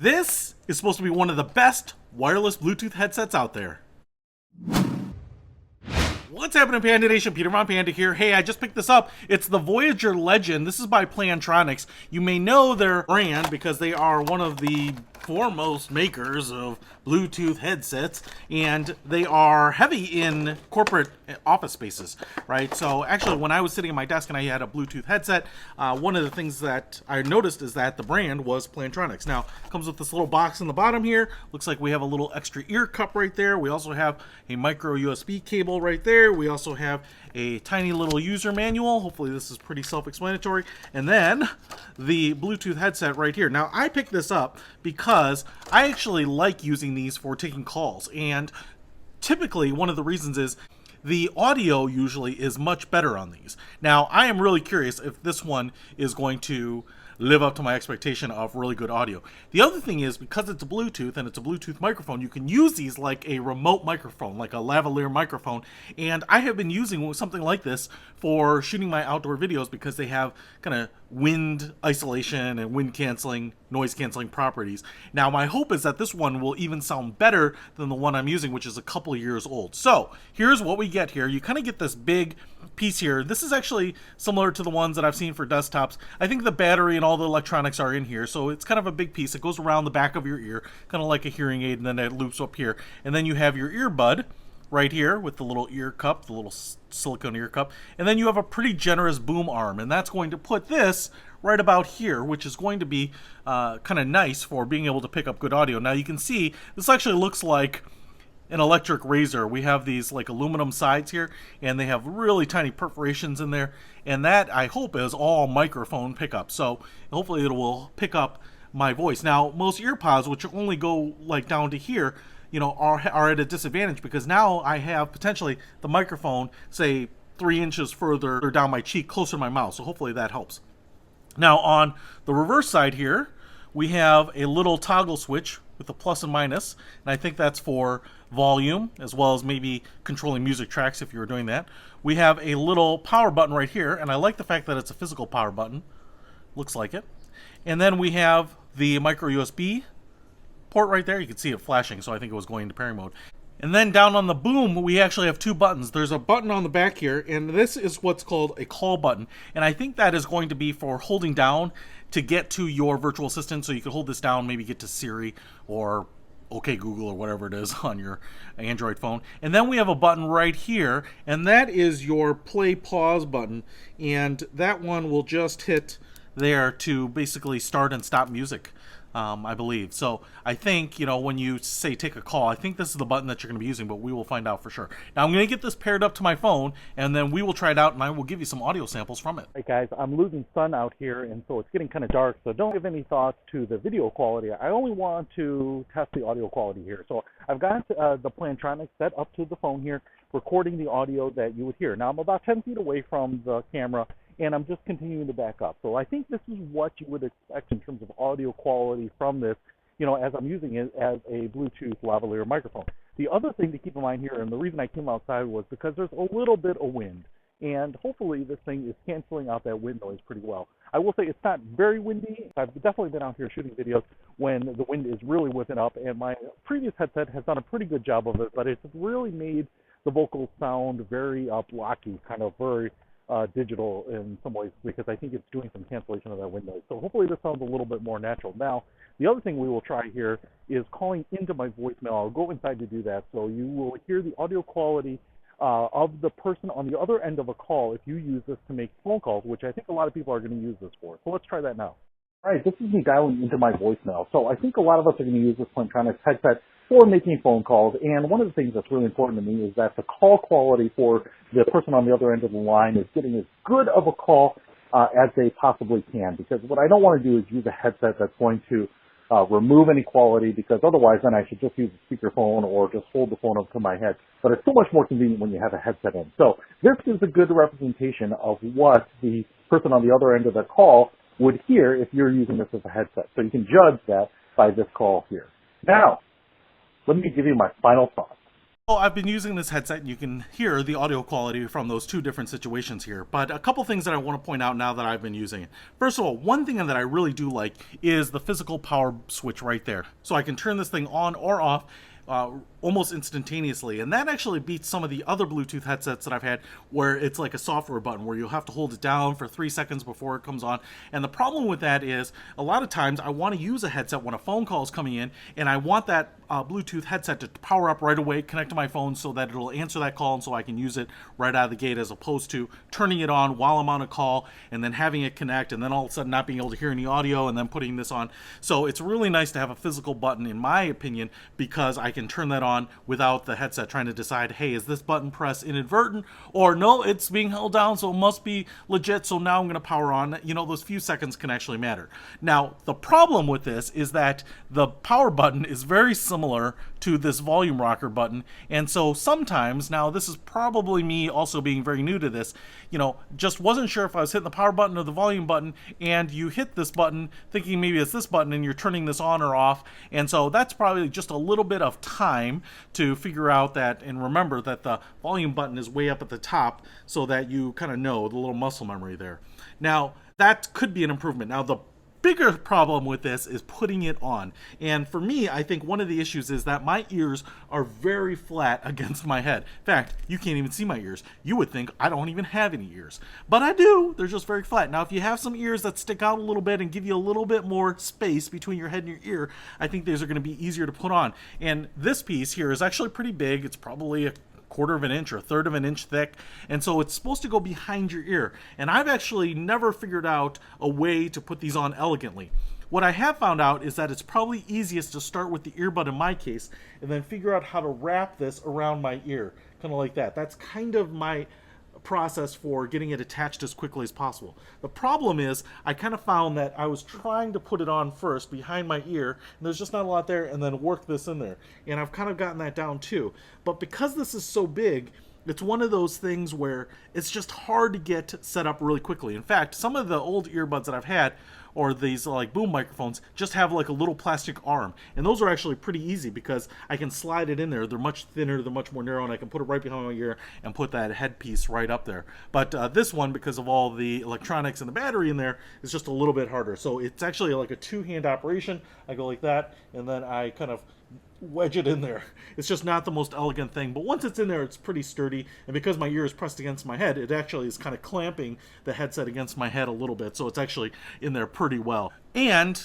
This is supposed to be one of the best wireless Bluetooth headsets out there. What's happening, Panda Nation? Peter Von Panda here. Hey, I just picked this up. It's the Voyager Legend. This is by Plantronics. You may know their brand because they are one of the foremost makers of Bluetooth headsets, and they are heavy in corporate office spaces, right? So actually, when I was sitting at my desk and I had a Bluetooth headset, one of the things that I noticed is that the brand was Plantronics. Now, it comes with this little box in the bottom here. Looks like we have a little extra ear cup right there. We also have a micro USB cable right there. We also have a tiny little user manual. Hopefully this is pretty self-explanatory. And then the Bluetooth headset right here. Now, I picked this up because I actually like using these for taking calls. And typically, one of the reasons is the audio usually is much better on these. Now, I am really curious if this one is going to live up to my expectation of really good audio. The other thing is, because it's a Bluetooth and it's a Bluetooth microphone, you can use these like a remote microphone, like a lavalier microphone. And I have been using something like this for shooting my outdoor videos because they have kind of wind isolation and wind canceling, noise canceling properties. Now, my hope is that this one will even sound better than the one I'm using, which is a couple of years old. So here's what we get here. You kind of get this big piece here. This is actually similar to the ones that I've seen for desktops. I think the battery and all the electronics are in here, so it's kind of a big piece. It goes around the back of your ear, kind of like a hearing aid, and then it loops up here. And then you have your earbud right here with the little ear cup, the little silicone ear cup. And then you have a pretty generous boom arm, and that's going to put this right about here, which is going to be kind of nice for being able to pick up good audio. Now you can see this actually looks like an electric razor. We have these like aluminum sides here, and they have really tiny perforations in there, and that I hope is all microphone pickup. So hopefully it will pick up my voice. Now, most earpods, which only go like down to here, you know, are at a disadvantage because now I have potentially the microphone, say 3 inches further down my cheek, closer to my mouth. So hopefully that helps. Now on the reverse side here, we have a little toggle switch with a plus and minus, and I think that's for volume as well as maybe controlling music tracks if you were doing that. We have a little power button right here, and I like the fact that it's a physical power button. Looks like it. And then we have the micro USB port right there. You can see it flashing, so I think it was going into pairing mode. And then down on the boom, we actually have two buttons. There's a button on the back here, and this is what's called a call button. And I think that is going to be for holding down to get to your virtual assistant. So you can hold this down, maybe get to Siri or OK Google or whatever it is on your Android phone. And then we have a button right here, and that is your play pause button. And that one will just hit there to basically start and stop music. I believe. So I think, you know, when you say take a call, I think this is the button that you're going to be using, but we will find out for sure. Now I'm going to get this paired up to my phone, and then we will try it out, and I will give you some audio samples from it. Hey guys, I'm losing sun out here, and so it's getting kind of dark, so don't give any thoughts to the video quality. I only want to test the audio quality here. So I've got the Plantronics set up to the phone here, recording the audio that you would hear. Now I'm about 10 feet away from the camera, and I'm just continuing to back up. So I think this is what you would expect in terms of audio quality from this, you know, as I'm using it as a Bluetooth lavalier microphone. The other thing to keep in mind here, and the reason I came outside was because there's a little bit of wind, and hopefully this thing is canceling out that wind noise pretty well. I will say it's not very windy. I've definitely been out here shooting videos when the wind is really whipping up, and my previous headset has done a pretty good job of it, but it's really made the vocals sound very blocky, kind of very digital in some ways, because I think it's doing some cancellation of that wind noise. So hopefully this sounds a little bit more natural. Now, the other thing we will try here is calling into my voicemail. I'll go inside to do that, so you will hear the audio quality of the person on the other end of a call if you use this to make phone calls, which I think a lot of people are going to use this for. So let's try that now. All right, this is me dialing into my voicemail. So I think a lot of us are going to use this Plantronics headset for making phone calls. And one of the things that's really important to me is that the call quality for the person on the other end of the line is getting as good of a call as they possibly can. Because what I don't want to do is use a headset that's going to remove any quality, because otherwise then I should just use a speakerphone or just hold the phone up to my head. But it's so much more convenient when you have a headset in. So this is a good representation of what the person on the other end of the call would hear if you're using this as a headset. So you can judge that by this call here. Now, let me give you my final thoughts. Well, I've been using this headset and you can hear the audio quality from those two different situations here. But a couple things that I want to point out now that I've been using it. First of all, one thing that I really do like is the physical power switch right there. So I can turn this thing on or off almost instantaneously, and that actually beats some of the other Bluetooth headsets that I've had where it's like a software button where you'll have to hold it down for 3 seconds before it comes on. And the problem with that is a lot of times I want to use a headset when a phone call is coming in, and I want that Bluetooth headset to power up right away, connect to my phone so that it'll answer that call and so I can use it right out of the gate, as opposed to turning it on while I'm on a call and then having it connect and then all of a sudden not being able to hear any audio and then putting this on. So it's really nice to have a physical button, in my opinion, because I can turn that on without the headset trying to decide, hey, is this button press inadvertent, or no, it's being held down so it must be legit, so now I'm going to power on. You know, those few seconds can actually matter. Now, the problem with this is that the power button is very similar to this volume rocker button, and so sometimes, now this is probably me also being very new to this, you know, just wasn't sure if I was hitting the power button or the volume button, and you hit this button thinking maybe it's this button and you're turning this on or off, and so that's probably just a little bit of time to figure out that, and remember that the volume button is way up at the top so that you kind of know the little muscle memory there. Now, that could be an improvement. Now, the bigger problem with this is putting it on, and for me, I think one of the issues is that my ears are very flat against my head. In fact, you can't even see my ears. You would think I don't even have any ears, but I do. They're just very flat. Now, if you have some ears that stick out a little bit and give you a little bit more space between your head and your ear, I think those are going to be easier to put on. And this piece here is actually pretty big. It's probably a quarter of an inch or a third of an inch thick, and so it's supposed to go behind your ear, and I've actually never figured out a way to put these on elegantly. What I have found out is that it's probably easiest to start with the earbud in my case and then figure out how to wrap this around my ear, kind of like that. That's kind of my process for getting it attached as quickly as possible. The problem is I kind of found that I was trying to put it on first behind my ear, and there's just not a lot there, and then work this in there, and I've kind of gotten that down too. But because this is so big, it's one of those things where it's just hard to get set up really quickly. In fact, some of the old earbuds that I've had, or these like boom microphones, just have like a little plastic arm, and those are actually pretty easy because I can slide it in there. They're much thinner, they're much more narrow, and I can put it right behind my ear and put that headpiece right up there. But this one, because of all the electronics and the battery in there, is just a little bit harder. So it's actually like a two-hand operation. I go like that, and then I kind of wedge it in there. It's just not the most elegant thing, but once it's in there, it's pretty sturdy, and because my ear is pressed against my head, it actually is kind of clamping the headset against my head a little bit, so it's actually in there pretty well. And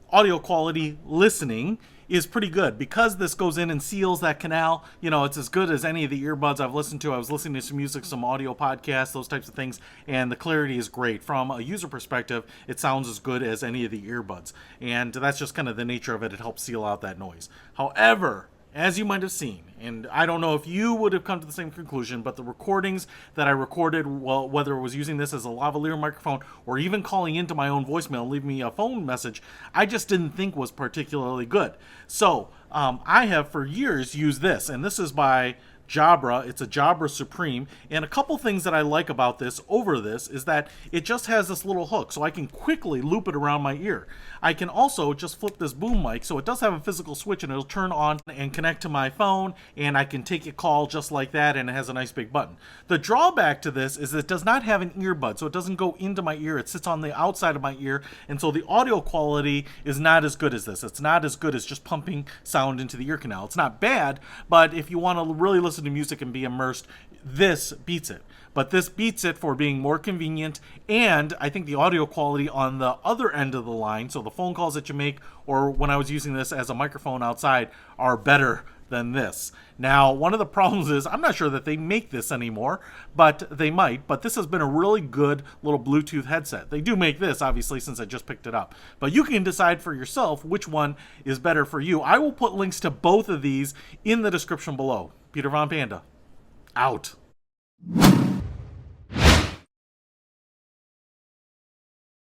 audio quality listening is pretty good because this goes in and seals that canal. You know, it's as good as any of the earbuds I've listened to. I was listening to some music, some audio podcasts, those types of things, and the clarity is great. From a user perspective, it sounds as good as any of the earbuds, and that's just kind of the nature of it. It helps seal out that noise. However, as you might have seen, and I don't know if you would have come to the same conclusion, but the recordings that I recorded, well, whether it was using this as a lavalier microphone or even calling into my own voicemail, leave me a phone message, I just didn't think was particularly good. So I have for years used this, and this is by Jabra. It's a Jabra Supreme, and a couple things that I like about this over this is that it just has this little hook, so I can quickly loop it around my ear. I can also just flip this boom mic, so it does have a physical switch, and it'll turn on and connect to my phone, and I can take a call just like that, and it has a nice big button. The drawback to this is it does not have an earbud, so it doesn't go into my ear. It sits on the outside of my ear, and so the audio quality is not as good as this. It's not as good as just pumping sound into the ear canal. It's not bad, but if you want to really listen to music and be immersed, this beats it. But this beats it for being more convenient, and I think the audio quality on the other end of the line, so the phone calls that you make, or when I was using this as a microphone outside, are better than this. Now, one of the problems is I'm not sure that they make this anymore, but they might. But this has been a really good little Bluetooth headset. They do make this, obviously, since I just picked it up. But you can decide for yourself which one is better for you. I will put links to both of these in the description below. Peter Von Panda, out.